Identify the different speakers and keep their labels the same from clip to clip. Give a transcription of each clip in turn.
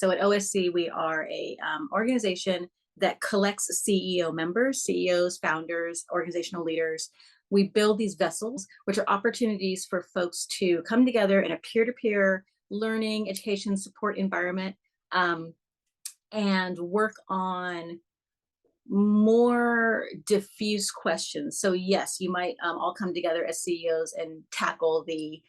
Speaker 1: So at OSC, we are a organization that collects CEO members, CEOs, founders, organizational leaders. We build these vessels, which are opportunities for folks to come together in a peer-to-peer learning, education, support environment, and work on more diffuse questions. So yes, you might all come together as CEOs and tackle the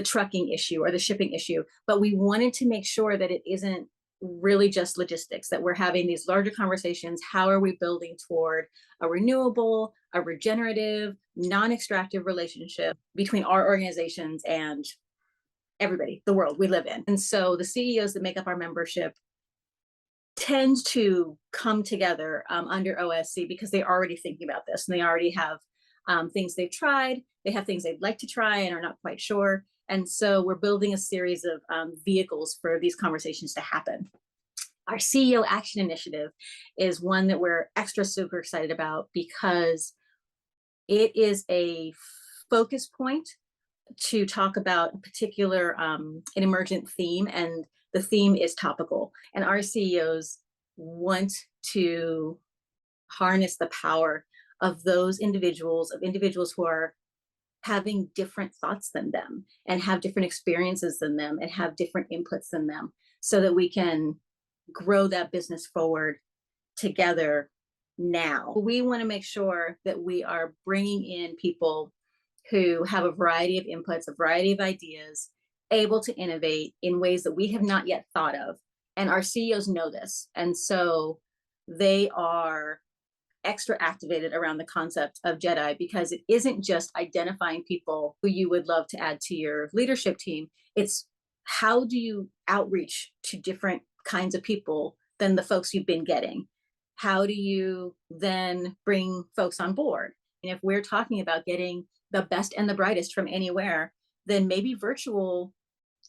Speaker 1: trucking issue or the shipping issue, but we wanted to make sure that it isn't really just logistics, that we're having these larger conversations. How are we building toward a renewable, a regenerative, non-extractive relationship between our organizations and everybody, the world we live in? And so the CEOs that make up our membership tend to come together under OSC because they're already thinking about this, and they already have things they've tried. They have things they'd like to try and are not quite sure. And so we're building a series of vehicles for these conversations to happen. Our CEO Action Initiative is one that we're extra super excited about because it is a focus point to talk about a particular an emergent theme, and the theme is topical. And our CEOs want to harness the power of those individuals, who are having different thoughts than them and have different experiences than them and have different inputs than them, so that we can grow that business forward together now. We want to make sure that we are bringing in people who have a variety of inputs, a variety of ideas, able to innovate in ways that we have not yet thought of. And our CEOs know this. And so they are extra activated around the concept of JEDI, because it isn't just identifying people who you would love to add to your leadership team. It's how do you outreach to different kinds of people than the folks you've been getting? How do you then bring folks on board? And if we're talking about getting the best and the brightest from anywhere, then maybe virtual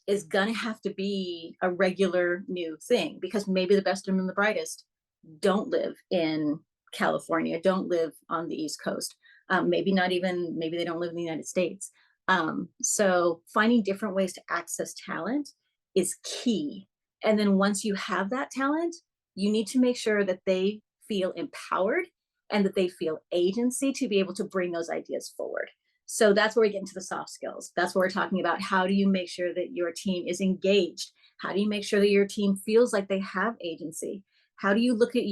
Speaker 1: is going to have to be a regular new thing, because maybe the best and the brightest don't live in California, don't live on the East Coast. Maybe they don't live in the United States. So finding different ways to access talent is key. And then once you have that talent, you need to make sure that they feel empowered and that they feel agency to be able to bring those ideas forward. So that's where we get into the soft skills. That's what we're talking about. How do you make sure that your team is engaged? How do you make sure that your team feels like they have agency? How do you look at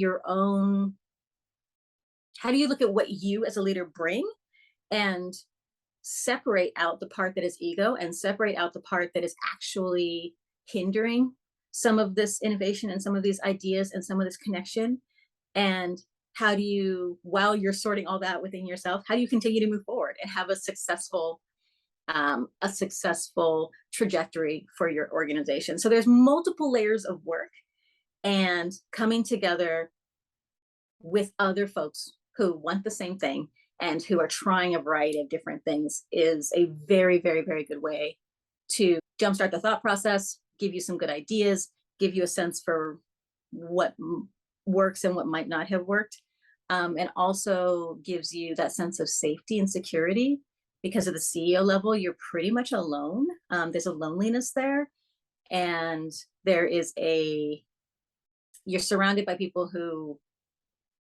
Speaker 1: what you as a leader bring and separate out the part that is ego and separate out the part that is actually hindering some of this innovation and some of these ideas and some of this connection? And how do you, while you're sorting all that within yourself, how do you continue to move forward and have a successful trajectory for your organization? So there's multiple layers of work, and coming together with other folks who want the same thing and who are trying a variety of different things is a very, very, very good way to jumpstart the thought process, give you some good ideas, give you a sense for what works and what might not have worked, and also gives you that sense of safety and security. Because at the CEO level, you're pretty much alone. There's a loneliness there, and you're surrounded by people who,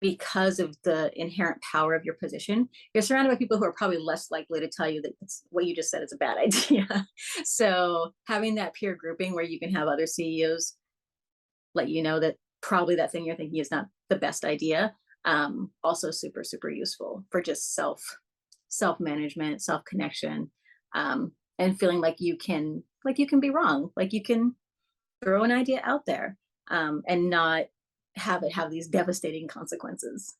Speaker 1: because of the inherent power of your position, you're surrounded by people who are probably less likely to tell you that what you just said is a bad idea. So having that peer grouping where you can have other CEOs let you know that probably that thing you're thinking is not the best idea, also super, super useful for just self-management, self-connection, and feeling like you can be wrong, like you can throw an idea out there, and not have it have these devastating consequences.